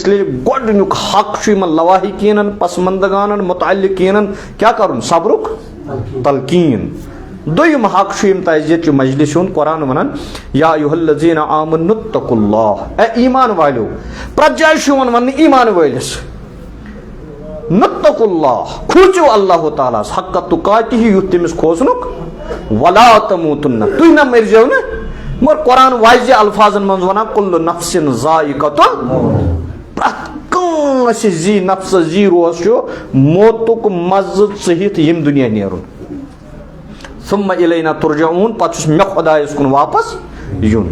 اس لیے گۄڈنیُک حق چھُ یِمن لواحقیٖنن پسمندگانن متعلقیٖنن کیٛاہ کرُن صبرُک تلقیٖن. دوٚیِم حق چھُ یِم تعزیت چھُ مجلس ہُنٛد قرآن ونان یا ایُہا الذیٖنَ آمنوا اتقوا اللہ اے ایمان والیو. پرٛٮ۪تھ جایہِ چھُ یِوان وننہٕ ایمان وٲلِس نتقوا اللہ کھوٗژِو اللہ تعالیٰ ہس حق تُقاتہِ یُتھ تٔمِس کھوژنُک ولا تموتن تُہۍ نہ مٔرزیو نہٕ. مگر قرآن واضح الفاظن منٛز ونان کُلُّ نفسٍ ذائقۃ الموت پرٛٮ۪تھ کٲنٛسہِ زی نفسس زی روز چھُ موتُک مزٕ ژٔہِتھ ییٚمہِ دُنیا نیرُن. ثم الینا ترجعون پتہٕ چھُس مےٚ خۄدایس کُن واپس یُن.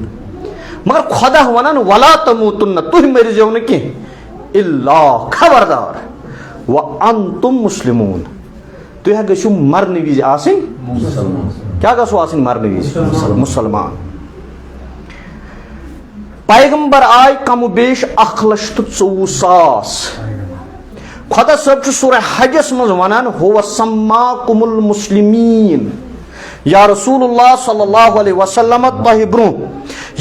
مگر خۄدا ونان ولا تموتن تُہۍ مٔرزیو نہٕ کینٛہہ الا خبردار وانتم مسلمون تُہۍ گٔژھِو مرنہٕ وِزِ آسٕنۍ کیٛاہ گژھو آسٕنۍ مرنہٕ وِزِ مُسلمان. پیغمبر آیہِ کم و بیش 1,24,000. خۄدا صٲب چھُ سورہ حجس منٛز ونان هو سماکم المسلمیٖن یا رسول اللہ صلی اللہ علیہ وسلم تۄہہِ برونٛہہ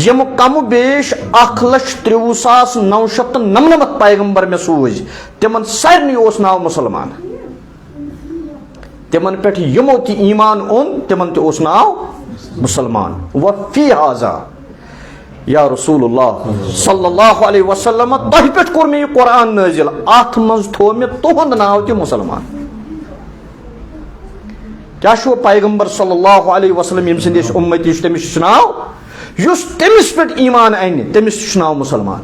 یِم کم و بیش 1,23,999 پیغمبر مےٚ سوٗزۍ تِمن سارنٕے اوس ناو مُسلمان. تِمن پٮ۪ٹھ یِمو تہِ ایمان اوٚن تِمن تہِ اوس ناو مُسلمان. وفی حاضا یا رسول اللہ صلی اللہ علیہ وسلم تۄہہِ پٮ۪ٹھ کوٚر مےٚ یہِ قرآن نٲزِل اتھ منٛز تھوٚو مےٚ تُہُنٛد ناو تہِ مُسلمان. کیٛاہ چھُ پیغمبر صلی اللہ علیہ وسلم ییٚمہِ سٕنٛدۍ أسۍ اُمتی چھِ تٔمِس چھُ ناو یُس تٔمِس پٮ۪ٹھ ایمان انہِ تٔمِس تہِ چھُ ناو مُسلمان.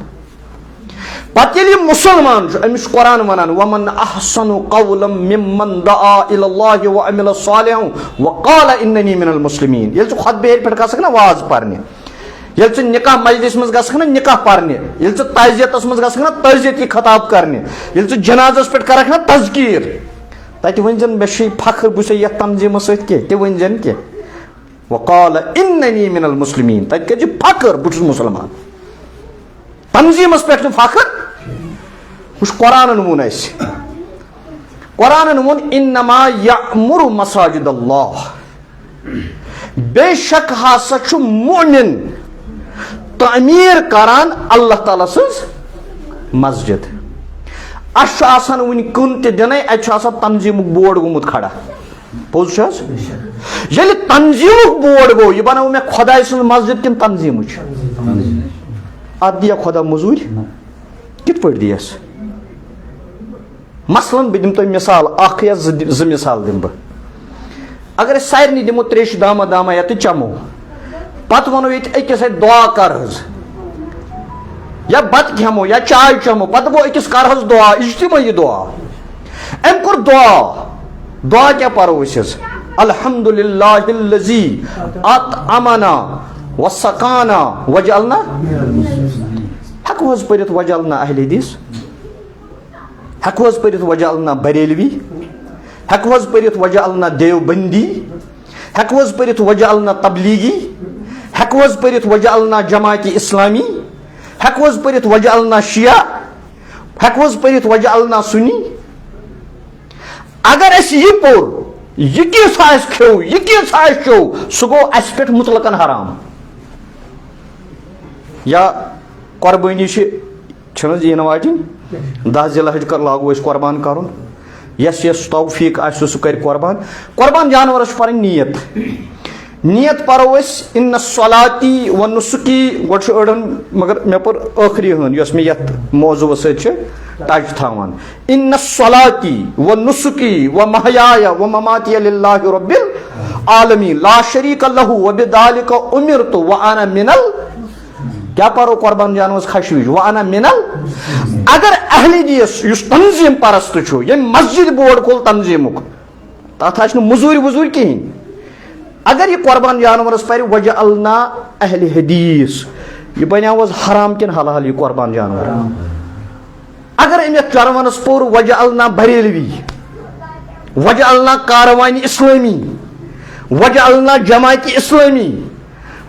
پتہٕ ییٚلہِ یہِ مُسلمان چھُ أمِس چھُ قرآن ونان ومن احسن قولا ممن دعا الى الله وعمل صالحا وقال انني من المسلمین. ییٚلہِ ژٕ خۄطبہٕ ہیٚرِ پٮ۪ٹھ گژھکھ نا واز پرنہِ ییٚلہِ ژٕ نکاح مجلس منٛز گژھکھ نا نکاح پرنہِ ییٚلہِ ژٕ تعزیتس منٛز گژھکھ نا تعزیتی خطاب کرنہِ ییٚلہِ ژٕ جنازس پٮ۪ٹھ کرکھ نا تذکیٖر تتہِ ؤنۍ زن مےٚ چھُے فخر بہٕ چھُسے یتھ تنظیٖمس سۭتۍ کینٛہہ تہِ ؤنۍ زن کینٛہہ وقال اننی من المسلمین تتہِ کٔرۍ زِ فخر بہٕ چھُس مُسلمان. تنظیٖمس پٮ۪ٹھ نہٕ فخر. وٕچھ قرآنن ووٚن اسہِ قرآنن ووٚن انما یأمُر مساجد اللہ بے شک ہسا چھُ مؤمن تعمیٖر کران اللہ تعالیٰ سٕنٛز مسجد. اَسہِ چھُ آسان وُنہِ کُن تہِ دِنَے اَتہِ چھُ آسان تنظیٖمُک بورڈ گوٚمُت کھڑا پوٚز چھُ حظ. ییٚلہِ تنظیٖمُک بورڈ گوٚو یہِ بنٲو مےٚ خۄداے سٕنٛز مسجد کِنہٕ تنظیٖمٕچ اتھ دِیا خۄدا موٚزوٗرۍ کِتھ پٲٹھۍ دِیَس. مثلاً بہٕ دِمہٕ تۄہہِ مِثال اکھ یا زٕ مِثال دِمہٕ بہٕ. اگر أسۍ سارنٕے دِمو تریشہِ داما داما یا تہٕ چمو پتہٕ ونو ییٚتہِ أکِس اتہِ دعا کر حظ یا بتہٕ کھٮ۪مو یا چاے چٮ۪مو پتہٕ دپو أکِس کر حظ دعا اجتمٲعی دعا. أمۍ کوٚر دعا کیٛاہ پرو أسۍ حظ الحمدُللہ الذی اطعمنا وسقانا وجعلنا ہٮ۪کو حظ پٔرِتھ وجعلنا اہلِ حدیث ہٮ۪کو حظ پٔرِتھ وجعلنا بریلوی ہٮ۪کو حظ پٔرِتھ وجعلنا دیوبندی ہٮ۪کو حظ پٔرِتھ وجعلنا تبلیغی ہٮ۪کو حظ پٔرِتھ وجعلنا جماعتِ اسلامی ہٮ۪کو حظ پٔرِتھ وجعلنا شیعہ ہٮ۪کو حظ پٔرِتھ وجعلنا سُنی. اگر اَسہِ یہِ پوٚر یہِ کینٛژھ آسہِ کھیوٚو یہِ کینٛژھ آسہِ چیوٚو سُہ گوٚو اَسہِ پٮ۪ٹھ مُطلقن حرام. یا قۄربٲنی چھِنہٕ حظ یِنہٕ واجِنۍ 10 ذی الحج لاگو أسۍ قۄربان کرُن یس توفیٖق آسہِ سُہ کرِ قۄربان جانورس چھُ پنٕنۍ نیت پرو أسۍ اِنَّ صلاتی و نُسُکی گۄڈٕ چھُ أڑن مگر مےٚ پٔر ٲخری ہٕن یۄس مےٚ یتھ موضوٗعس سۭتۍ چھِ ٹچ تھاوان اِنَّ صلاتی و نُسُکی و محیایا و مماتی للہ رب العالمین لا شریٖک لہ و بذالک امرت و انا من کیٛاہ پرو قۄربان جانورس کھشوٕچ و انا من اگر اہلِ حدیث یُس تنظیٖم پرست چھُ ییٚمۍ مسجد بورڈ کھول تنظیٖمُک تتھ آسہِ نہٕ موٚزوٗرۍ وُزوٗرۍ کِہینۍ اگر یہِ قۄربان جانورس پرِ وجعلنا اہلِ حدیث یہِ بنیٛاو حظ حرام کِنہٕ حلال یہِ قۄربان جانور. اگر أمۍ یتھ چرونس پوٚر وجعلنا بریلوی وجعلنا کاروانہِ اسلٲمی وجعلنا جماعتِ اسلٲمی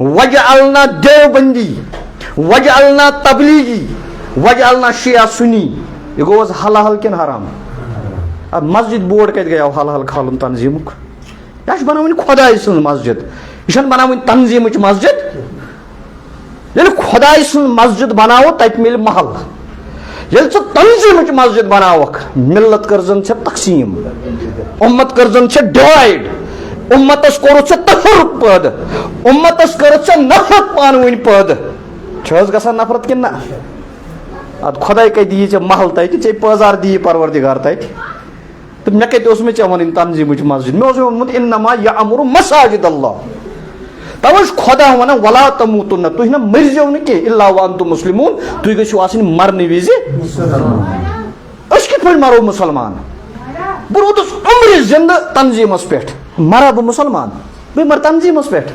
وجعلنا دیوبندی وجعلنا تبلیغی وجعلنا شیعہ سُنی یہِ گوٚو حظ حلال کِنہٕ حرام. ادٕ مسجد بورڈ کتہِ گٔیو حلال کھالُن تنظیٖمُک. یہِ چھِ بناوٕنۍ خۄداے سٕنٛز مسجد یہِ چھنہٕ بناوٕنۍ تنظیٖمٕچ مسجد. ییٚلہِ خۄداے سٕنٛز مسجد بناوو تتہِ مِلہِ محل یل ژٕ تنظیٖمٕچ مسجد بناوکھ ملت کٔرزن ژےٚ تقسیٖم اُمت کٔرزن ژےٚ ڈِوایڈ اُمتس کوٚرُتھ ژےٚ تفرق پٲدٕ اُمتس کٔرٕتھ ژےٚ نفرت پانہٕ ؤنۍ پٲدٕ چھِ حظ گژھان نفرت کِنہٕ نہ ادٕ خۄداے کتہِ دِیہِ ژےٚ محل تتہِ ژےٚ پٲزار دِیہِ پروردگار تتہِ تہٕ مےٚ کتہِ اوس مےٚ ژےٚ وَنٕنۍ تنظیٖمٕچ مسجد مےٚ اوس ووٚنمُت انما یأمُرُ مساجد اللہ توے چھُ خۄدا ونان ولا تموتن تُہۍ نہ مٔرزیو نہٕ کینٛہہ الا وانتم مسلمون تُہۍ گٔژھِو آسٕنۍ مرنہٕ وِزِ أسۍ کِتھ پٲٹھۍ مرو مُسلمان بہٕ روٗدُس عمرِ زندٕ تنظیٖمس پٮ۪ٹھ مرا بہٕ مُسلمان بہٕ مر تنظیٖمس پٮ۪ٹھ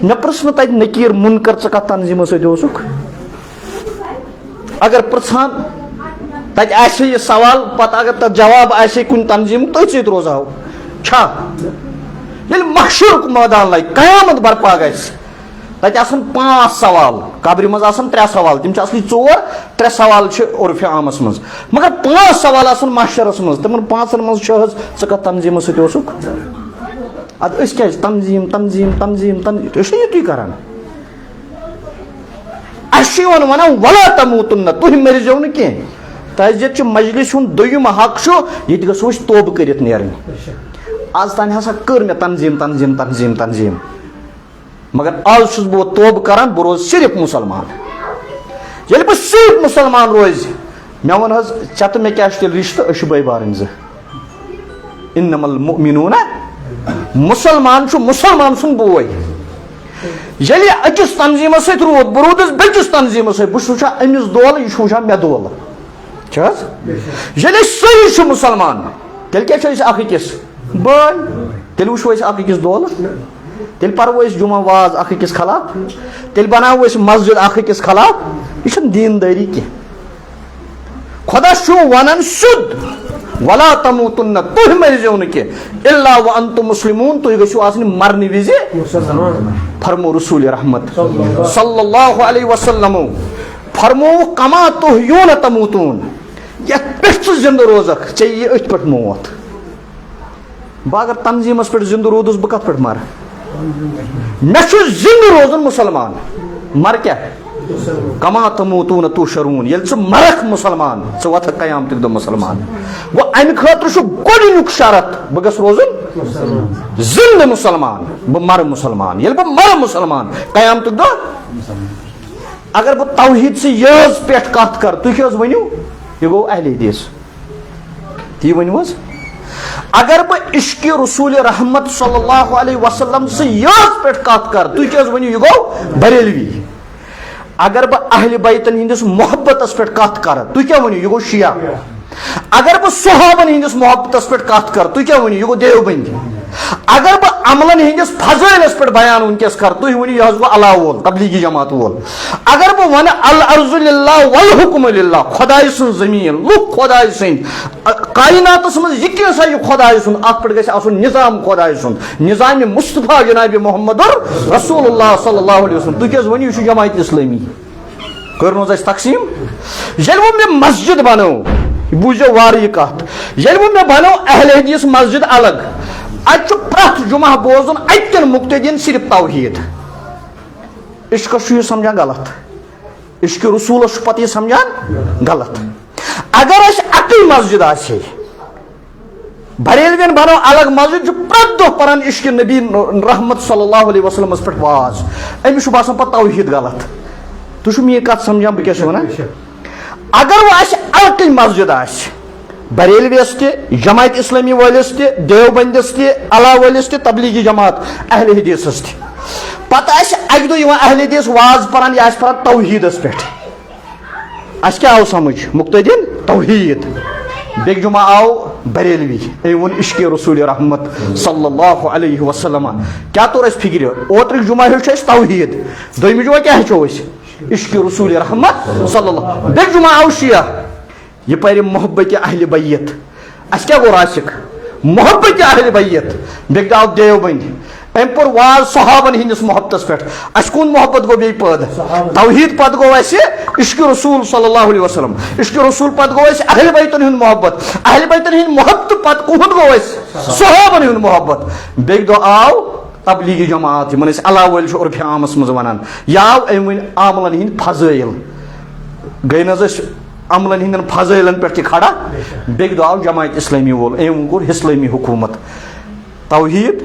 مےٚ پرٛژھ نہٕ تتہِ نکیٖر مُنکر ژٕ کتھ تنظیٖمس سۭتۍ اوسُکھ اگر پرٛژھان تتہِ آسہِ یہِ سوال پتہٕ اگر تتھ جواب آسہِ کُنہِ تنظیٖمُک تٔتھۍ سۭتۍ روزہو چھا ییٚلہِ محشرُک مٲدان لگہِ قیامت برپا گژھِ تتہِ آسن 5 سوال قبرِ منٛز آسن 3 سوال تِم چھِ اصلی 4 3 سوال چھِ عرفِ عامس منٛز مگر 5 سوال آسن محشرس منٛز تِمن 5 منٛز چھُ حظ ژٕ کتھ تنظیٖمس سۭتۍ اوسُکھ ادٕ أسۍ کیازِ تنظیٖم أسۍ چھِ یِتُے کران اَسہِ چھُ یِوان ونان ولا تموتن تُہۍ مٔرزیو نہٕ کینٛہہ کیازِ ییٚتہِ چھُ مجلس ہُنٛد دوٚیِم حق چھُ ییٚتہِ گژھو أسۍ توبہٕ کٔرِتھ نیرٕنۍ آز تانۍ ہسا کٔر مےٚ تنظیٖم مگر آز چھُس بہٕ توبہٕ کران بہٕ روزٕ صرف مُسلمان ییٚلہِ بہٕ صرف مُسلمان روزِ مےٚ ووٚن حظ ژےٚ تہٕ مےٚ کیاہ چھُ تیٚلہِ رِشتہٕ أسۍ چھِ بٲے بارٕنۍ زٕ انما المؤمنون مُسلمان چھُ مُسلمان سُنٛد بوے ییٚلہِ أکِس تنظیٖمس سۭتۍ روٗد بہٕ روٗدُس بیٚکِس تنظیٖمس سۭتۍ بہٕ چھُس وٕچھان أمِس دولہٕ یہِ چھُ وٕچھان مےٚ دولہٕ چھِ حظ ییٚلہِ أسۍ سٲری چھِ مُسلمان تیٚلہِ کیاہ چھِ أسۍ اکھ أکِس بٲے تیٚلہِ وٕچھو أسۍ اکھ أکِس دولہٕ تیٚلہِ پرو أسۍ جُمعہ واز اکھ أکِس خلاف تیٚلہِ بناوو أسۍ مسجد اکھ أکِس خلاف یہِ چھنہٕ دیٖندٲری کینٛہہ خۄدا چھُ ونان سیوٚد ولا تموتن تُہۍ مٔرزیو نہٕ کینٛہہ الا وانتم مسلمون تُہۍ گٔژھِو آسٕنۍ مرنہٕ وِزِ فرمو رسول رحمت صلی اللہ علیہ وسلم فرمووُکھ کما تحیون تموتون یتھ پٮ۪ٹھ ژٕ زندٕ روزکھ ژےٚ یی أتھۍ پٮ۪ٹھ موت بہٕ اگر تنظیٖمس پٮ۪ٹھ زندٕ روٗدُس بہٕ کتھ پٮ۪ٹھ مرٕ مےٚ چھُ زندٕ روزُن مُسلمان مر کیاہ کما تموتون تُحشرون ییٚلہِ ژٕ مرکھ مُسلمان ژٕ وۄتھکھ قیامتٕکۍ دۄہ مُسلمان گوٚو امہِ خٲطرٕ چھُ گۄڈٕنیُک شرط بہٕ گژھٕ روزُن زندٕ مُسلمان بہٕ مرٕ مُسلمان ییٚلہِ بہٕ مرٕ مُسلمان قیامتٕکۍ دۄہ اگر بہٕ توحیٖدسٕے یٲژ پٮ۪ٹھ کتھ کرٕ تُہۍ کیٛاہ حظ ؤنِو یہِ گوٚو اہلِ حدیث تی ؤنِو حظ اگر بہٕ عشقِ رسول رحمت صلی اللہ علیہ وسلم سے یٲژ پٮ۪ٹھ کتھ کرٕ تُہۍ کیٛاہ حظ ؤنِو یہِ گوٚو بریلوی اگر بہٕ اہلِ بیتن ہٕنٛدِس محبتس پٮ۪ٹھ کتھ کرٕ تُہۍ کیٛاہ ؤنِو یہِ گوٚو شِیا اگر بہٕ صحابن ہٕنٛدِس محبتس پٮ۪ٹھ کتھ کرٕ تُہۍ کیٛاہ ؤنِو یہِ گوٚو دیوبندی اگر بہٕ عملن ہٕنٛدِس فضٲیلس پٮ۪ٹھ بیان وٕنکیٚس کرٕ تُہۍ ؤنِو یہِ حظ گوٚو اللہ وول تبلیغی جماعت وول اگر بہٕ ونہٕ الارض للہ والحکم للہ خۄداے سٕنٛز زٔمیٖن لُکھ خۄداے سٕنٛدۍ کایناتس منٛز یہِ کیٛاہ سا یہِ خۄداے سُنٛد اتھ پٮ۪ٹھ گژھِ آسُن نظام خۄداے سُنٛد نظامِ مصطفیٰ جنابِ محمد رسول اللہ صلی اللہ علیہ وسلم تُہۍ کیٛاہ حظ ؤنِو یہِ چھُ جماعت اسلٲمی کٔر نہٕ حظ اَسہِ تقسیٖم ییٚلہِ وۄنۍ مےٚ مسجد بنٲو بوٗزِو وارٕ یہِ کتھ ییٚلہِ وۄنۍ مےٚ بنٲو اہلِ حدیث مسجد الگ اتہِ چھُ پرٛٮ۪تھ جمعہ بوزُن اتہِ کٮ۪ن مُقتدین صرف توحیٖد عشقس چھُ یہِ سمجھان غلط عشقِ رسوٗلس چھُ پتہٕ یہِ سمجھان غلط اگر اَسہِ اکٕے مسجد آسہِ ہے بریلوین بنٲو الگ مسجد چھُ پرٛٮ۪تھ دۄہ پران عشقِ نبی رحمت صلی اللہ علیہ وسلمس پٮ۪ٹھ واز أمِس چھُ باسان پتہٕ توحیٖد غلط تُہۍ چھِو میٲنۍ کتھ سمجھان بہٕ کیٛاہ چھُس ونان اگر وۄنۍ اَسہِ الگٕے مسجد آسہِ بریلویس تہِ جماعت اسلامی وٲلِس تہِ دیوبندس تہِ اللہ وٲلِس تہِ تبلیغی جماعت اہلِ حدیثس تہِ پتہٕ آسہِ اکہِ دۄہ یِوان اہلِ حدیث واز پران یہِ آسہِ پران توحیٖدس پٮ۪ٹھ اَسہِ کیٛاہ آو سمجھ مُقتدین توحیٖد بیٚکہِ جمعہ آو بریلوی أمۍ ووٚن عشقِ رسول رحمت صلی اللہ علیہ وسلم کیٛاہ توٚر اَسہِ فِکرِ اوترٕکۍ جمعہ ہیوٚچھ اَسہِ توحیٖد دوٚیمہِ جمعہ کیٛاہ ہیٚچھو أسۍ عشقِ رسول رحمت صلی اللہ بیٚکہِ جمعہ آو شِیا یہِ پرِ محبتِ اہلِ بیت اَسہِ کیٛاہ گوٚو راسِک محبتِ اہلِ بیت بیٚکہِ دۄہ آو دیوبند أمۍ پوٚر واز صحابن ہٕنٛدِس محبتس پٮ۪ٹھ اَسہِ کُن محبت گوٚو بیٚیہِ پٲدٕ توحیٖد پتہٕ گوٚو اَسہِ عشقِ رسول صلی اللہ علیہ وسلم عشقِ رسول پتہٕ گوٚو اَسہِ اہلِ بیتن ہُنٛد محبت اہلِ بیتن ہٕنٛدۍ محبتہٕ پتہٕ کُہُنٛد گوٚو اَسہِ صحابن ہُنٛد محبت بیٚکہِ دۄہ آو تبلیغی جماعت یِمن أسۍ اللہ وٲلۍ چھِ عرفِ عامس منٛز ونان یہِ آو أمۍ ؤنۍ عاملن ہٕنٛدۍ فضٲیل گٔے نہ حظ أسۍ عملن ہندن فضائلن پہ کھڑا بیٚکہِ دۄہ آو جماعت اسلامی وول أمۍ کوٚر اسلامی حکومت توحید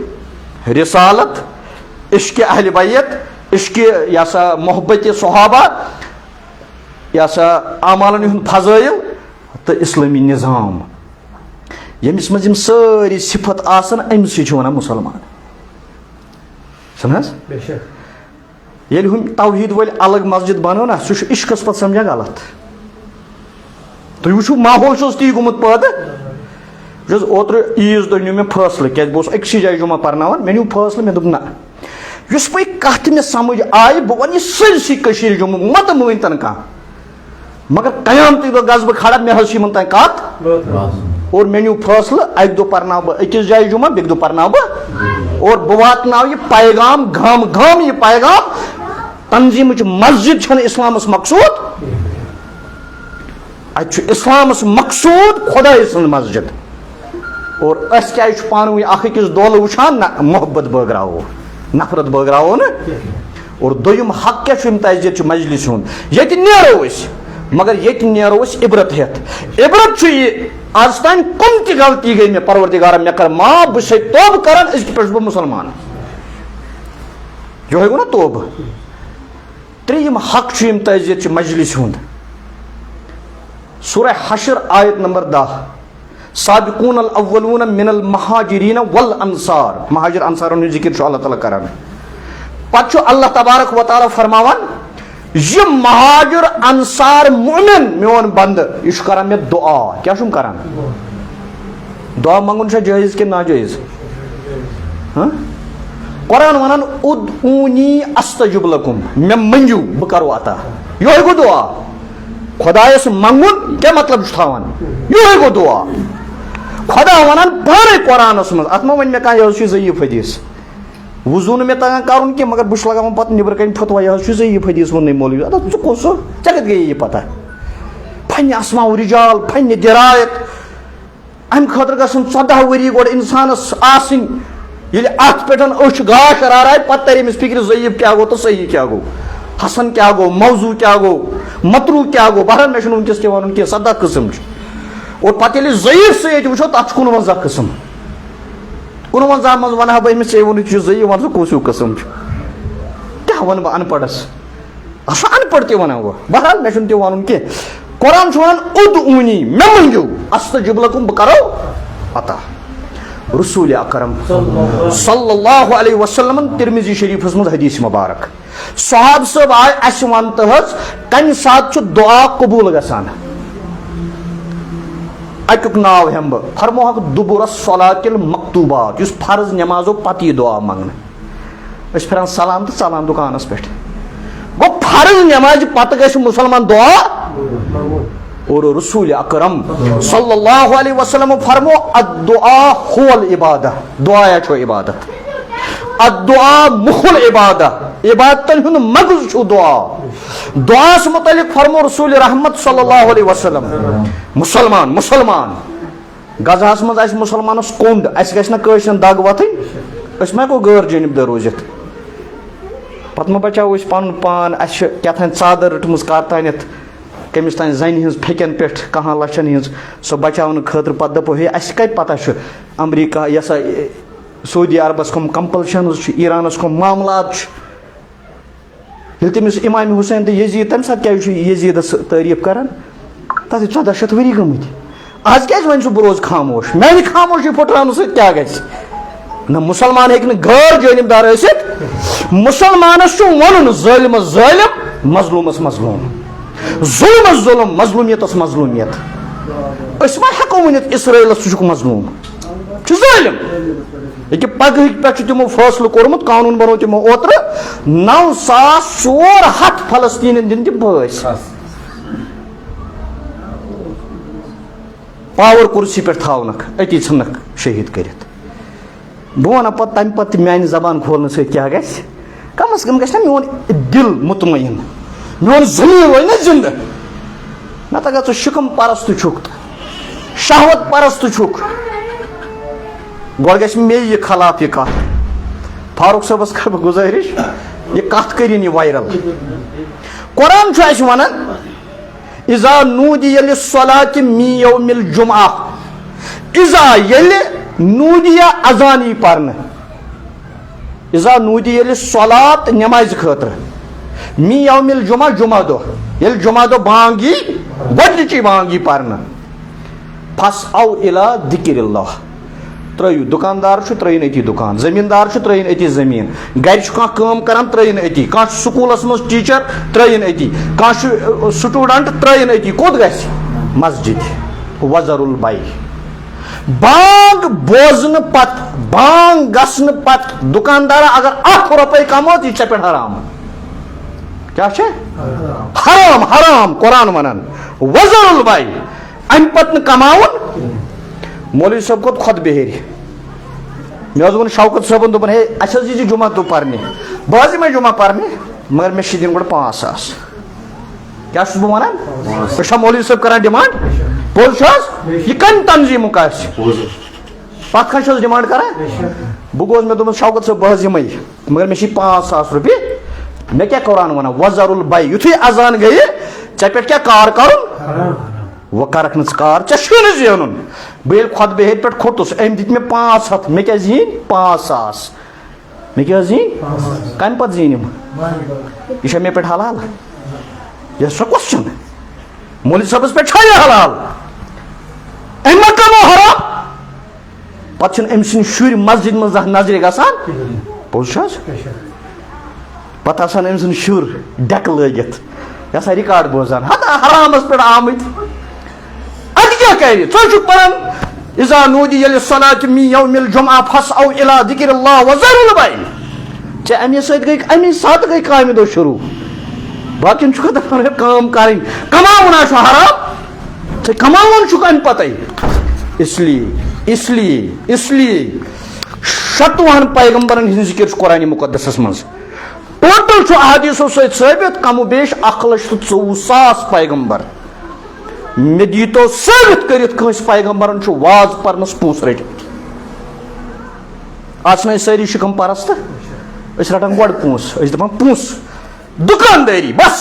رسالت عشق اہل بیت عشق یہ سا محبت صحابہ یہ سا اعمالن ہند فضائل تو اسلامی نظام یمس مز ساری صفت آسن امس ونان مسلمان سمجھ ییٚلہِ ہُم توحید ول الگ مسجد بنو نا سہ عشقس پتہٕ سمجھا غلط تُہۍ وٕچھِو ماحول چھُس تی گوٚمُت پٲدٕ بہٕ چھُس اوترٕ عیٖذ دۄہ نیوٗ مےٚ فٲصلہٕ کیازِ بہٕ اوسُس أکسٕے جایہِ جمعہ پرناوان مےٚ نیوٗ فٲصلہٕ مےٚ دوٚپ نہ یُس بہٕ کتھ مےٚ سمجھ آیہِ بہٕ وَنہٕ یہِ سٲرسٕے کٔشیٖرِ جموں متہٕ مٲنۍتن کانٛہہ مگر قیامتٕکۍ دۄہ گژھٕ بہٕ کھڑا مےٚ حظ چھِ یِمن تانۍ کتھ اور مےٚ نیوٗ فٲصلہٕ اکہِ دۄہ پرناو بہٕ أکِس جایہِ جمعہ بیٚکہِ دۄہ پرناو بہٕ اور بہٕ واتناو یہِ پیغام گامہٕ گامہٕ یہِ پیغام تنظیٖمٕچ مسجد چھنہٕ اسلامس مقصوٗد اتہِ چھُ اسلامس مقصوٗد خۄداے سٕنٛز مسجد اور أسۍ کیازِ چھِ پانہٕ ؤنۍ اکھ أکِس دولہٕ وٕچھان نہ محبت بٲگراوو نفرت بٲگراوو نہٕ اور دوٚیِم حق کیاہ چھُ یِم تہذیت چھُ مجلس ہُنٛد ییٚتہِ نیرو أسۍ مگر ییٚتہِ نیرو أسۍ عبرت ہٮ۪تھ عبرت چھُ یہِ آز تام کُنہِ تہِ غلطی گٔے مےٚ پروردِگارا مےٚ کر معاف بہٕ چھُسے توبہٕ کران أزکہِ پٮ۪ٹھ چھُس بہٕ مُسلمان یِہوے گوٚو نا توبہٕ ترٛیٚیِم حق چھُ یِم تہذیت چھِ مجلس ہُنٛد سورہ حشر آیت نمبر 10 سابقون الاولون من المہاجرین والانصار مہاجر انصارن ہُنٛد ذکر چھُ اللہ تعالیٰ کران پتہٕ چھُ اللہ تبارک و تعالیٰ فرماوان یہ مہاجر انصار مومن میون بندٕ یہِ چھُ کران مےٚ دعا کیاہ چھُم کران دعا منگُن چھا جٲیز کِنہٕ ناجٲیز قرآن ونان ادعونی استجب لکم مےٚ منٛگِو بہٕ کرو عطا یِہوے گوٚو دعا خۄدایس منگُن کیاہ مطلب چھُ تھاوان یِہوے گوٚو دعا خۄدا ونان پانے قرآنس منٛز اتھ ما ونہِ مےٚ کانٛہہ یہِ حظ چھُ ضعیٖف حدیث وضوٗ نہٕ مےٚ تگان کرُن کینٛہہ مگر بہٕ چھُس لگاوان پتہٕ نیبرٕ کنۍ فتوا یہِ حظ چھُ ضعیٖف حدیث ووٚنُے مولوی ادٕ ژٕ کُس ژےٚ کتہِ گٔیے یہِ پتہ پننہِ اسماء و رجال پننہِ درایت امہِ خٲطرٕ گژھن 14 ؤری گۄڈٕ انسانس آسٕنۍ ییٚلہِ اتھ پٮ۪ٹھ أچھ گاش راراے پتہٕ ترِ أمِس فکرِ ضعیٖف کیاہ گوٚو تہٕ صحیح کیاہ گوٚو حسن کیاہ گوٚو موضوٗع کیاہ گوٚو متروٗ کیاہ گوٚو بہرحال مےٚ چھُنہٕ وٕنکیٚس تہِ ونُن کینٛہہ 17 قٕسم چھِ اور پتہٕ ییٚلہِ ضعیٖف سۭتۍ وٕچھو تتھ چھُ 51 قٕسم 51 منٛز ونہٕ ہا بہٕ أمِس ژےٚ ووٚنُتھ یہِ چھُ ضعیٖف ون ژٕ کُس ہیوٗ قٕسم چھُ کیاہ ونہٕ بہٕ ان پڑھس سُہ ان پڑھ تہِ ونہٕ بہٕ بہرحال مےٚ چھُنہٕ تہِ ونُن کینٛہہ قرآن چھُ ونان ادعونی مےٚ منٛگِو استجب لکم بہٕ کرو عطا رسول اکرم صلی اللہ علیہ وسلم ترمذی شریفس منٛز حدیث مبارک صحابہ صٲب آے اسہِ ون تہٕ حظ کمہِ ساتہٕ چھُ دعا قبوٗل گژھان اکیُک ناو ہٮ۪مہٕ بہٕ فرموہکھ دُبُر الصلاۃ المکتوبات یُس فرض نٮ۪مازو پتہٕ یی دعا منٛگنہٕ أسۍ پھران سلام تہٕ ژلان دُکانس پٮ۪ٹھ گوٚو فرض نٮ۪مازِ پتہٕ گژھِ مُسلمان دعا اور رسول اکرم صلی اللہ علیہ وسلم فرمو الدعاء هو العبادہ دعا چھو عبادت الدعاء مخ العبادہ عبادتن ہُنٛد مغز چھُ دعا دعاس متعلق فرمو رسول رحمت صلی اللہ علیہ وسلم مسلمان غزہس منٛز آسہِ مُسلمانس کوٚنٛڈ اسہِ گژھِ نہ کٲشرٮ۪ن دگ وتھٕنۍ أسۍ ما ہٮ۪کو غٲر جٲنِب دار روٗزِتھ پتہٕ ما بچاوو أسۍ پنُن پان اسہِ چھِ کیٛاہ تھانۍ ژادر رٔٹمٕژ کر تانٮ۪تھ کٔمِس تانۍ زنہِ ہٕنٛز پھیٚکٮ۪ن پٮ۪ٹھ 10 لچھن ہٕنٛز سۄ بچاونہٕ خٲطرٕ پتہٕ دپو ہے اسہِ کتہِ پتہ چھُ امریکہ یہِ ہسا سعودی عربس کٕم کمپلشنز چھِ ایرانس کٕم معاملات چھِ ییٚلہِ تٔمِس امام حُسین تہٕ یزیٖد تمہِ ساتہٕ کیازِ چھُ یزیٖدس تعریٖف کران تتھ 1400 ؤری گٔمٕتۍ آز کیازِ وۄنۍ سُہ بہٕ روزٕ خاموش میانہِ خاموشی پھٕٹراونہٕ سۭتۍ کیاہ گژھِ نہ مُسلمان ہیٚکہِ نہٕ غٲر جٲنِب دار ٲسِتھ مُسلمانس چھُ وَنُن ظٲلمس ظٲلم مظلوٗمس مظلوٗم ظُلمس ظُلم مظلوٗمیتس مظلوٗمیت أسۍ ما ہٮ۪کو ؤنِتھ اسرٲیلس ژٕ چھُکھ مظلوٗم چھُ ظٲلم ییٚکیٛاہ پگہٕکۍ پٮ۪ٹھ چھُ تِمو فٲصلہٕ کوٚرمُت قانوٗن بنوو تِمو اوترٕ 9,400 فلسطیٖنن دِنۍ تِم پھٲسۍ پاور کُرسی پٮ۪ٹھ تھاونکھ أتی ژھٕنکھ شہیٖد کٔرِتھ بہٕ وَنہٕ پتہٕ تمہِ پتہٕ تہِ میانہِ زبان کھولنہٕ سۭتۍ کیاہ گژھِ کم از کم گژھِ نا میون دِل مطمعین میون ضمیٖر روزِ نا زندٕ نتہٕ اگر ژٕ شِکم پرست چھُکھ شہوت پرست چھُکھ گۄڈٕ گژھِ مے یہِ خلاف یہِ کتھ فاروق صٲبس کرٕ بہٕ گُزٲرِش یہِ کتھ کٔرِنۍ یہِ وایرل قرآن چھُ اسہِ ونان اذا نودی للصلاة من یوم الجمعہ اذا ییٚلہِ نودیا اذانی پرنہٕ اذا نودی للصلاة نمازِ خٲطرٕ من یوم الجمعہ جمعہ دۄہ ییٚلہِ جمعہ دۄہ بانگ یی گۄڈنِچی بانگ یی پرنہٕ فَاسْعَوْا إِلَىٰ ذِكْرِ اللہِ ترٲیِو دُکاندار چھُ ترٲیِن أتی دُکان زٔمیٖندار چھُ ترٲیِن أتی زٔمیٖن گرِ چھُ کانٛہہ کٲم کران ترٲیِن أتی کانٛہہ چھُ سکوٗلس منٛز ٹیٖچر ترٲیِن أتی کانٛہہ چھُ سٹوٗڈنٹ ترٲیِن أتی کوٚت گژھِ مسجد وَذَرُ الْبَيْعَ بانگ بوزنہٕ پتہٕ بانگ گژھنہٕ پتہٕ دُکاندارا اگر ₹1 کموو یہِ چھِ ژےٚ پٮ۪ٹھ حرام کیٛاہ چھِ حرام حرام قرآن ونان وَذَرُ الْبَيْعَ امہِ پتہٕ نہٕ کماوُن مولوی صٲب کھوٚت خۄد بِہِرِ مےٚ حظ ووٚن شوکت صٲبن دوٚپُن ہے اَسہِ حظ یی جمعہ دۄہ پرنہِ بہٕ حظ یِمے جمعہ پرنہِ مگر مےٚ چھِ دِنۍ گۄڈٕ $5,000 کیٛاہ چھُس بہٕ ونان أسۍ چھا مولوی صٲب کران ڈِمانڈ پوٚز چھُ حظ یہِ کَمہِ تنظیٖمُک آسہِ پتھ کھنٛڈ چھِ حظ ڈِمانڈ کران بہٕ گوٚوُس مےٚ دوٚپمَس شوکت صٲب بہٕ حظ یِمے مگر مےٚ چھِ $5,000 مےٚ کیٛاہ قرآن ونان وَذَرُ الْبَيْعَ یُتھُے اذان گٔیہِ ژےٚ پٮ۪ٹھ کیٛاہ کار کرُن وۄنۍ کرکھ نہٕ ژٕ کار ژےٚ چھُے نہٕ زینُن بہٕ ییٚلہِ خۄد بِہِرِ پٮ۪ٹھ کھوٚتُس أمۍ دِتۍ مےٚ $500 مےٚ کیٛاہ زیٖنۍ $5,000 مےٚ کیٛاہ حظ زیٖنۍ کَمہِ پتہٕ زیٖنۍ یِم یہِ چھا مےٚ پٮ۪ٹھ حلال یہِ سۄ کوسچن مولوی صٲبس پٮ۪ٹھ چھا یہِ حلال أمۍ ما کموو حرام پتہٕ چھِنہٕ أمۍ سٕنٛدۍ شُرۍ مسجد منٛز زانٛہہ نظرِ گژھان پوٚز چھُ حظ پتہٕ آسان أمۍ سُنٛد شُر ڈٮ۪کہٕ لٲگِتھ یہِ ہسا رِکاڈ بوزان ہتا حرامس پٮ۪ٹھ آمٕتۍ اَدٕ کیٛاہ کرِ ژٕ چھُکھ پران اِذا نودی للصلاة من یوم الجمعہ فَاسْعَوْا إِلَىٰ ذِكْرِ اللہِ وَذَرُ الْبَيْعَ ژےٚ اَمے سۭتۍ گٔے اَمے ساتہٕ گٔے کامہِ دۄہ شروٗع باقین چھُکھ دپان کٲم کرٕنۍ کماوُن ہا چھُ حرام ژٕ کماوان چھُکھ اَمہِ پتے اس لیے 27 پیغمبرن ہٕنٛدۍ ذِکر چھُ قرآنِ مُقدسس منٛز ٹوٹل چھُ احادیٖثو سۭتۍ ثٲبت کم و بیش 1,24,000 پیغمبر مےٚ دیٖتو ثٲبت کٔرِتھ کٲنٛسہِ پیغمبرن چھُ واز پرنس پونٛسہٕ رٔٹِتھ آز چھِنہٕ أسۍ سٲری شِکم پرست أسۍ رٹان گۄڈٕ پونٛسہٕ أسۍ دپان پونٛسہٕ دُکاندٲری بس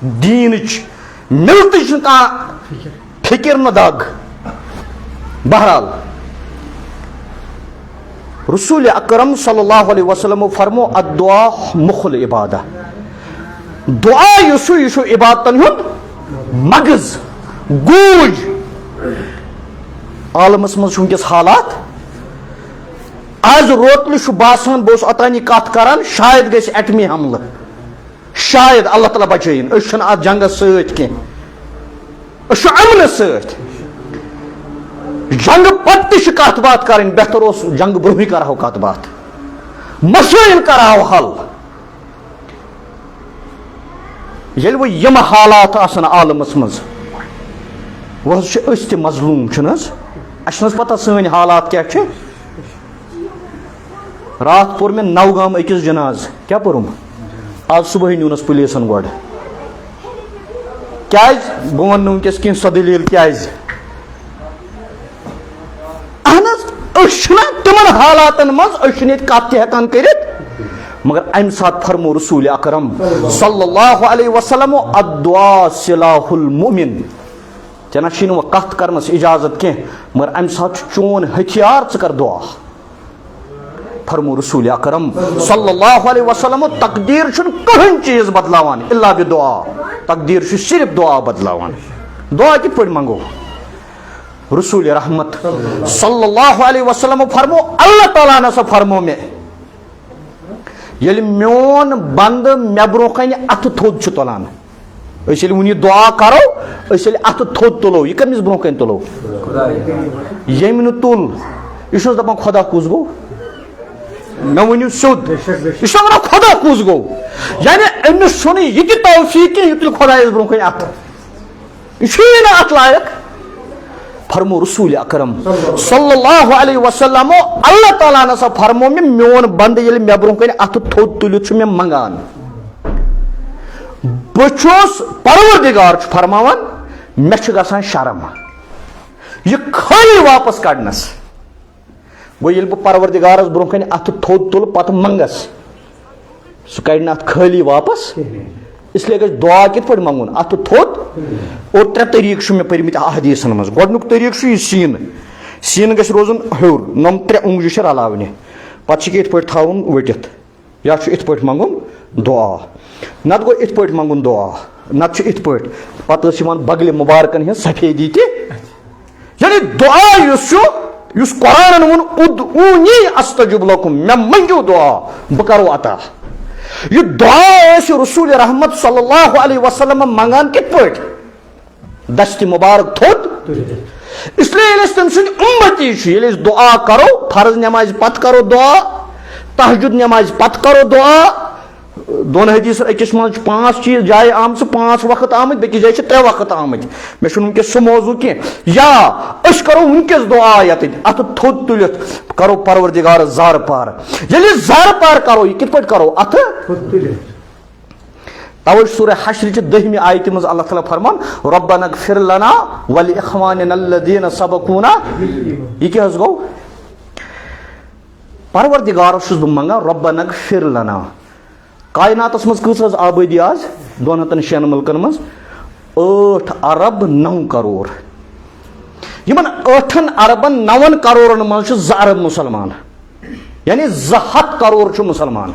دیٖنٕچ مِلتٕچ چھنہٕ کانٛہہ فِکر نہ دگ بہرحال رسول اکرم صلی اللہ علیہ وسلم فرمو الدعاء مُخ العبادہ دعا یُس چھُ یہِ چھُ عبادتن ہُنٛد مغز گوٗج عالمس منٛز چھُ وٕنکیٚس حالات آز روتلہِ چھُ باسان بہٕ اوسُس اوتانی کتھ کران شاید گژھِ ایٹمی حملہٕ شاید اللہ تعالیٰ بچٲیِن أسۍ چھِنہٕ اتھ جنگس سۭتۍ کینٛہہ أسۍ چھِ امنس سۭتۍ جنگ پتہٕ تہِ چھِ کتھ باتھ کرٕنۍ بہتر اوس جنگ برونٛہٕے کرہو کتھ باتھ مسٲیل کرہو حل ییٚلہِ وۄنۍ یِم حالات آسن عالمس منٛز وۄنۍ حظ چھِ أسۍ تہِ مظلوٗم چھِنہٕ حظ اَسہِ چھِنہٕ حظ پتہ سٲنۍ حالات کیٛاہ چھِ راتھ پوٚر مےٚ نوگام أکِس جناز کیٛاہ پوٚرُم آز صبحٲے نیوٗنس پُلیٖسن گۄڈٕ کیٛازِ بہٕ ونہٕ نہٕ وٕنکیٚس کینٛہہ سۄ دٔلیٖل کیٛازِ اہن حظ أسۍ چھِنہ تِمن حالاتن منٛز أسۍ چھِنہٕ ییٚتہِ کتھ تہِ ہٮ۪کان کٔرِتھ مگر امہِ ساتہٕ فرمو رسول اکرم صلی اللہ علیہ وسلم الدعاء سلاح المؤمن ژےٚ نہ چھُے نہٕ وۄنۍ کتھ کرنس اجازت کینٛہہ مگر امہِ ساتہٕ چھُ چون ہتھیار ژٕ کر دعا فرمو رسول اکرم صلی اللہ علیہ وسلم تقدیٖر چھُنہٕ کٕہٕنۍ چیٖز بدلاوان الا بدعا تقدیٖر چھُ صرف دعا بدلاوان دعا کِتھ پٲٹھۍ منگو رسول رحمت صلی اللہ علیہ وسلم فرمو اللہ تعالیٰ نسا فرمو مےٚ ییٚلہِ میون بنٛدٕ مےٚ برونٛہہ کنہِ اتھٕ تھوٚد چھُ تُلان أسۍ ییٚلہِ وُنہِ یہِ دعا کرو أسۍ ییٚلہِ اتھٕ تھوٚد تُلو یہِ کٔمِس برونٛہہ کنہِ تُلو ییٚمۍ نہٕ تُل یہِ چھُ نہٕ دپان خۄدا کُس گوٚو مےٚ ؤنِو سیوٚد یہِ چھُ ونان خۄدا کُس گوٚو یعنی أمِس چھُنہٕ یہِ تہِ توفیٖق کینٛہہ یہِ تُلہِ خۄدایس برونٛہہ کنہِ اتھٕ یہِ چھُیی نہٕ اتھ لایق فرمو رسول اکرم صلی اللہ علیہ وسلم اللہ تعالیٰ نسا فرمو مےٚ میون بنٛدٕ ییٚلہِ مےٚ برونٛہہ کنہِ اتھٕ تھوٚد تُلِتھ چھُ مےٚ منگان بہٕ چھُس پروردگار چھُ فرماوان مےٚ چھُ گژھان شرم یہِ خٲلی واپس کڑنس گوٚو ییٚلہِ بہٕ پروردگارس برونٛہہ کنہِ اتھٕ تھوٚد تُلہٕ پتہٕ منگس سُہ کڑِ نہٕ اتھ خٲلی واپس اس لیے گژھِ دعا کِتھ پٲٹھۍ منٛگُن اَتھٕ تھوٚد اور 3 طریٖقہٕ چھِ مےٚ پٔرمٕتۍ احادیٖثن منٛز. گۄڈٕنیُک طریٖقہٕ چھُ یہِ سیٖنہٕ گژھِ روزُن ہیوٚر نۄم 3 اونٛگجہِ چھِ رلاونہِ پتہٕ چھِ یِتھ پٲٹھۍ تھاوُن ؤٹِتھ یا چھُ یِتھ پٲٹھۍ منٛگُن دعا نتہٕ گوٚو یِتھ پٲٹھۍ منٛگُن دعا نتہٕ چھُ یِتھ پٲٹھۍ پتہٕ ٲس یِوان بغلہِ مُبارکن ہٕنٛز سفیدی تہِ یعنی دعا یُس چھُ یُس قرآنن ووٚن ادعوٗنی استجب لکم مےٚ منٛگِو دعا بہٕ کرو عطا یہ دعا ٲسۍ رسول رحمت صلی اللہ علیہ وسلم منگان کِتھ پٲٹھۍ دستہِ مُبارک تھوٚد اس لیے ییٚلہِ أسۍ تٔمۍ سٕنٛدۍ اُمتی چھِ ییٚلہِ أسۍ دعا کرو فرض نٮ۪مازِ پتہٕ کرو دعا تہجد نٮ۪مازِ پتہٕ کرو دعا دۄن حدیثن أکِس منٛز چھِ 5 چیٖز جایہِ آمژٕ 5 وقت آمٕتۍ بیٚکِس جایہِ چھِ 3 وقت آمٕتۍ مےٚ چھُنہٕ وٕنکیٚس سُہ موضوٗع کینٛہہ یا أسۍ کرو وٕنکیٚس دعا ییٚتٮ۪تھ اَتھٕ تھوٚد تُلِتھ کرو پروردِگارس زارٕ پار ییٚلہِ أسۍ زارٕ پار کرو یہِ کِتھ پٲٹھۍ کرو اَتھٕ تُلِتھ توے سورہ حشرٕچہِ 10مہِ آیتہِ منٛز اللہ تعالیٰ فرمان ربنا اغفر لنا ولاخواننا الذین سبقونا یہِ کیٛاہ حظ گوٚو پروردِگارس چھُس بہٕ منگان ربنا اغفر لنا کایناتس منٛز کۭژ حظ آبٲدی آز 206 مُلکن منٛز 8 ارب 9 کرور یِمن 8 اربن 9 کرورن منٛز چھِ 2 ارب مُسلمان یعنی 200 کرور چھُ مُسلمان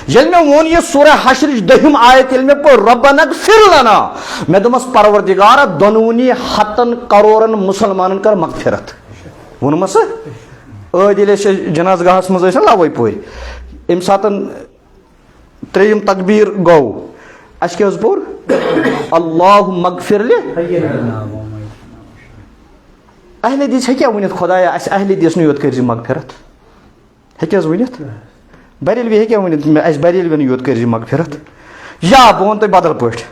ییٚلہِ مےٚ ووٚن یہِ سورہ حشرٕچ 10م آیت ییٚلہِ مےٚ پٔر ربنا اغفر لنا مےٚ دوٚپمس پروردِگارا 2 کرورن مُسلمانن کر مغفرت ووٚنمس ٲدۍ ییٚلہِ أسۍ جناز گاہس منٛز ٲسۍ نا لاوے پورِ اَمہِ ساتہٕ 3یم تکبیٖر گوٚو اَسہِ کیٛاہ حظ پوٚر اللہُمَّ اغفر لِ اہلِ حدیٖث ہیٚکیٛاہ ؤنِتھ خۄدایا اَسہِ اہلِ حدیٖثنٕے یوت کٔرۍ زِ مغفرت ہیٚکہِ حظ ؤنِتھ بریلوی ہیٚکیٛاہ ؤنِتھ اَسہِ بریلوینٕے یوت کٔرۍ زِ مغفرت یا بہٕ وَنہٕ تۄہہِ بدل پٲٹھۍ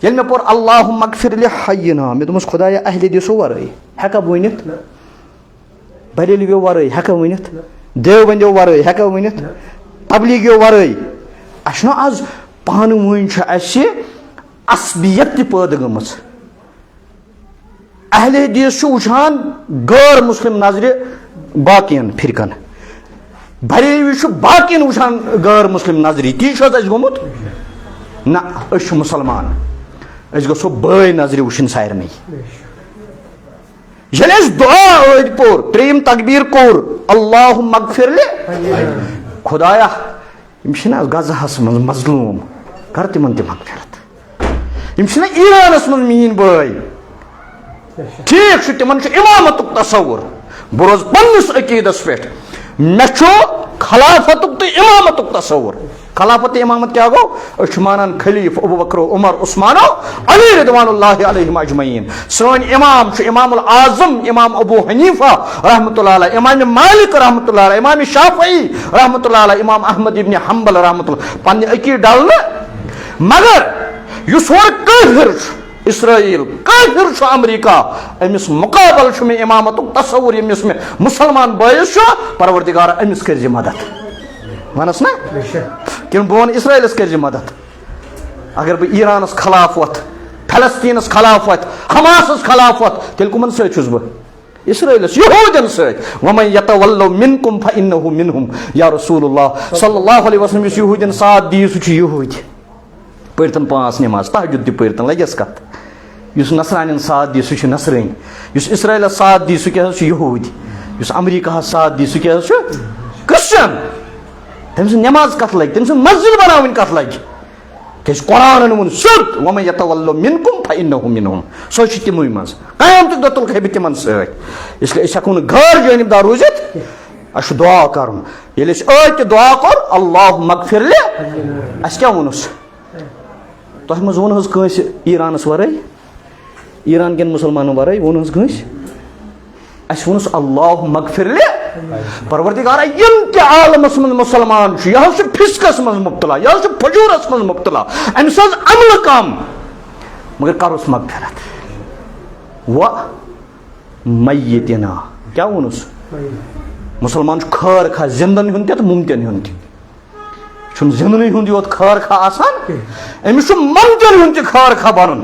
ییٚلہِ مےٚ پوٚر اللہُمَّ اغفر لِ حینا مےٚ دوٚپمَس خۄدایا اہلِ حدیٖثو ورٲے ہیٚکا بہٕ ؤنِتھ بریلویو ورٲے ہیٚکا ؤنِتھ دیوبندیو ورٲے ہیٚکا ؤنِتھ تبلیٖغیو ورٲے اَسہِ چھُنہ آز پانہٕ ؤنۍ چھُ اَسہِ عصبیت تہِ پٲدٕ گٔمٕژ اہلِ حدیٖث چھُ وٕچھان غٲر مُسلِم نظرِ باقین فرقن بریلوی چھُ باقین وٕچھان غٲر مُسلِم نظرِ تی چھُ حظ اَسہِ گوٚمُت نہ أسۍ چھِ مُسلمان أسۍ گژھو بٲے نظرِ وٕچھِنۍ سارنٕے ییٚلہِ اَسہِ دعا ٲدۍ پوٚر 3یم تکبیٖر کوٚر اللہُمَّ اغفر لِ خۄدایا یِم چھِنہ غزہس منٛز مظلوٗم کر تِمن تہِ مغفرت یِم چھِنہ ایرانس منٛز میٲنۍ بٲے ٹھیٖک چھُ تِمن چھُ اِمامتُک تصوُر بہٕ روزٕ پننِس عقیٖدس پٮ۪ٹھ مےٚ چھُ خلافتُک تہٕ اِمامتُک تصوُر خلافت تہٕ اِمامت کیٛاہ گوٚو أسۍ چھِ مانان خلیٖف ابوٗ بکرو عمر عثمانو علی رضوان اللہ علیہم اجمعیٖن سٲنۍ امام چھُ امام العظم امام ابوٗ حنیٖفہ رحمتہ اللہ علیہ امام مالک رحمتہ اللہ علیہ امام شافعی رحمتہ اللہ علیہ امام احمد ابن حنبل رحمتہ اللہ پننہِ عقیٖدٕ ڈلنہٕ مگر یُس ہورٕ کٲفِر چھُ اسرائیل کٲفِر چھُ امریکہ أمِس مُقابل چھُ مےٚ امامتُک تصوُر ییٚمِس مےٚ مُسلمان بٲیِس چھُ پروردِگارا أمِس کٔرۍ زِ مدد وَنس نا کِنہٕ بہٕ وَنہٕ اسرائیلس کٔرۍ زِ مدد اگر بہٕ ایرانس خلاف وۄتھٕ فلسطیٖنس خلاف وۄتھٕ حماسس خلاف وۄتھٕ تیٚلہِ کٕمن سۭتۍ چھُس بہٕ اسرائیلس یہوٗدین سۭتۍ وَمَن یَتَوَلَّوْ مِنکُم فَإِنَّهُ مِنہُم یا رسول اللہ صلی اللہ علیہ وسلم یُس یہوٗدین ساتھ دِیہِ سُہ چھُ یہوٗدۍ پٔرتن 5 نٮ۪ماز تہجد تہِ پٔرتن لگٮ۪س کتھ یُس نصرانین ساتھ دِیہِ سُہ چھُ نصرٲنۍ یُس اسرائیلس ساتھ دِیہِ سُہ کیٛاہ حظ چھُ یہوٗدۍ یُس امریکہس ساتھ دِیہِ سُہ کیٛاہ حظ چھُ کرسچن تٔمۍ سٕنٛز نٮ۪ماز کتھ لگہِ تٔمۍ سٕنٛز مسجد بناوٕنۍ کتھ لگہِ کیٛازِ قرآنن ووٚن سیوٚد وَمَن یَتَوَلَّوْ مِنکُم فَإِنَّهُ مِنہُم سۄ چھِ تِموٕے منٛز قیامتُک دۄہ تُلکھے بہٕ تِمن سۭتۍ اسلیے أسۍ ہٮ۪کو نہٕ غٲر جٲنِب دار روٗزِتھ اَسہِ چھُ دعا کرُن ییٚلہِ أسۍ ٲدۍ تہِ دعا کوٚر اللہُمَّ اغفر لِ اَسہِ کیٛاہ ووٚنُس تۄہہِ منٛز ووٚن حظ کٲنٛسہِ ایرانس ورٲے ایران کٮ۪ن مُسلمانن ورٲے ووٚن حظ کٲنٛسہِ اَسہِ ووٚنُس اللہُمَّ اغفر لِ پروردِگارا یِم تہِ عالمس منٛز مُسلمان چھُ یہِ حظ چھُ فِسقس منٛز مُبتلا یہِ حظ چھُ فجوٗرس منٛز مُبتلا أمِس حظ عملہٕ کم مگر کروس مغفرت میتنا کیٛاہ ووٚنُس مُسلمان چھُ خٲر خاہ زِندن ہُنٛد تہِ تہٕ مُمتن ہُنٛد تہِ چھُنہٕ زِندنٕے ہُنٛد یوت خٲر خاہ آسان أمِس چھُ ممتن ہُنٛد تہِ خٲر خاہ بنُن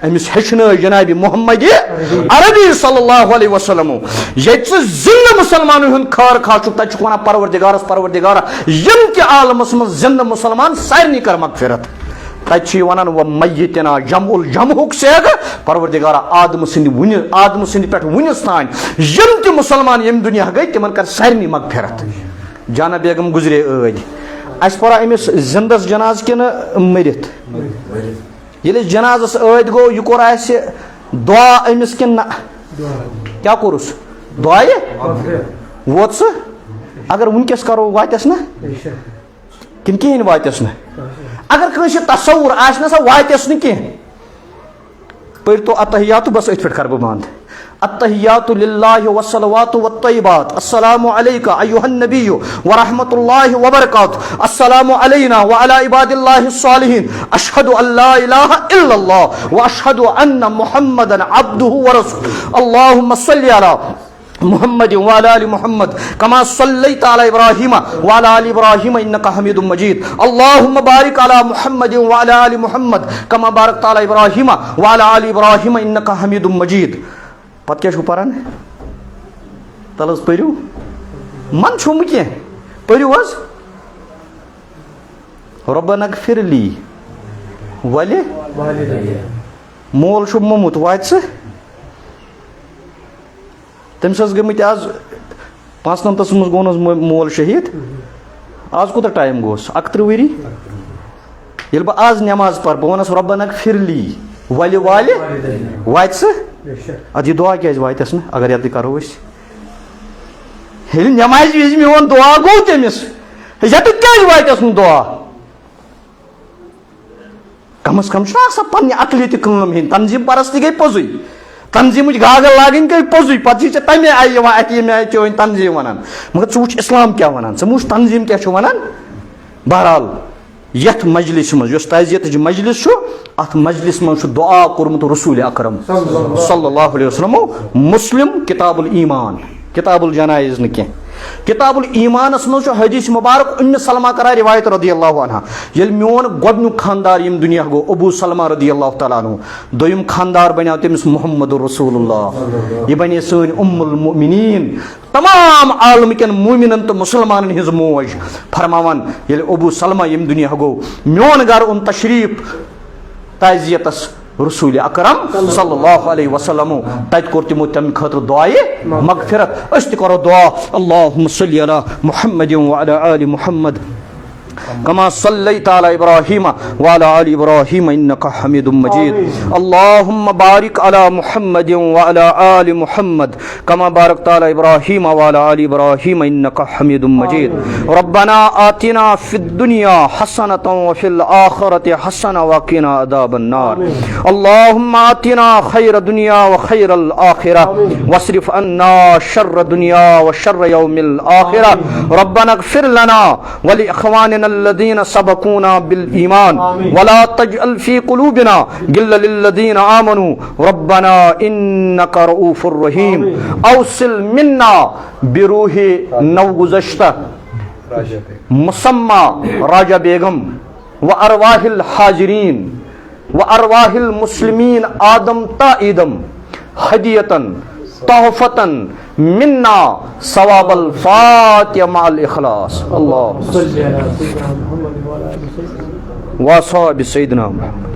أمِس ہیٚچھنٲے جنابِ محمد عربی صلی اللہ علیہ وسلم ییٚتہِ ژٕ زِندٕ مُسلمانن ہُنٛد خٲر خاہ چھُکھ تتہِ چھُکھ ونان پروردِگارس پروردِگارا یِم تہِ عالمس منٛز زِندٕ مُسلمان سارنٕے کر مغفرت تتہ ونان و میتنا جمع الجمہک سیگ پروردگارا آدم سند پہ ونس تان یم تہ مسلمان یم دنیا گئی تمن کر سارنی مغفرت. جانا بیگم گزرے عید اس پورا امس زندس جناز کن مرت یل جنازس عید گو یہ کور اس دعا امس کن کیا کورس دعا ووت سہ اگر ونکس کرو واتس نا کن کہین واتس نا اگر کنس تصور آس نا سا واتس نا کہین پرتو اتحیات بس ات پہ کر بہ بند التحیات للہ والصلوات والطیبات السلام علیک ایھا النبی ورحمۃ اللہ وبرکاتہ السلام علینا وعلی عباد اللہ الصالحین اشہد ان لا الہ الا اللہ واشہد ان محمدا عبدہ ورسولہ اللہم صل علی محمد وعلى آل محمد كما صليت على إبراهيم وعلى آل إبراهيم إنك حميد مجيد اللهم بارك على محمد وعلى آل محمد كما باركت على إبراهيم وعلى آل إبراهيم إنك حميد مجيد. پتہ کیا چھو پران تلس پریو من چھوم کی پریو حظ ربنا اغفر لي ولی مول چھو مومت وات سے تمس گمت آز 95 مز گونس مول شہید آز کوتہ ٹائم گوس 31 وری یل بہ آز نماز پر بہ ونس ربنا اغفر لي ولی والی وات سے اد یہ دعا کیا واتس نا اگر یہ کرو اس یل نماز وز میون دعا گو تمس یہ کیا واتس نا دعا کم از کم آسان پنہ عقلی تہ کٲم ہن تنظیم پرستی گئی پوزی تنظیم گاگل لاگن گئی پوزی پتہ چھ تمے آئی اتہ مے چون تنظیم ونان مگر ژٕ وٕچھ اسلام کیا ونان ژٕ وٕچھ تنظیم کیا چھ ونان. بہرحال یتھ مجلس مز یس تعزیتچ مجلس ات مجلس مز دعا کورمت رسول اکرم صلی اللہ علیہ وسلم مسلم کتاب الایمان کتاب الجنائز نہ کتاب الایمان مز حدیث مبارک ام سلمہ کرا روایت رضی اللہ عنہ یل میون گۄڈنیُک خاندار یم دنیا گو ابو سلمہ رضی اللہ تعالیٰ عنہ دویم خاندار بنیو تمس محمد رسول اللہ یہ بنے سن ام المؤمنین تمام عالم کن مومنن تو مسلمانن ہز موج فرماون یل ابو سلمہ یم دنیا گو میون گھر اون تشریف تعزیتس رسول اکرم صلی اللہ علیہ وسلم تت کور تمو تم خاطر دعائے مغفرت اس تہ کرو دعا اللہم صلی علی محمد وعلی آل محمد كما صليت على إبراهيم وعلى آل إبراهيم إنك حميد مجيد اللهم بارك على محمد وعلى آل محمد كما باركت على إبراهيم وعلى آل إبراهيم إنك حميد مجيد ربنا آتنا في الدنيا حسنة وفي الآخرة حسنة وقنا عذاب النار اللهم آتنا خير الدنيا وخير الآخرة واصرف عنا شر الدنيا وشر يوم الآخرة ربنا اغفر لنا ولإخواننا الذين سبقونا بالإيمان ولا تجعل في قلوبنا غلا للذين آمنوا ربنا إنك رؤوف رحيم أوصل منا بروح نوگزشتہ مسمى راجہ بیگم وأرواح الحاضرين وأرواح المسلمين آدم تا ایدم هدية تحفة منا ثواب الفاتحة مع الإخلاص الله وصحب سيدنا محمد.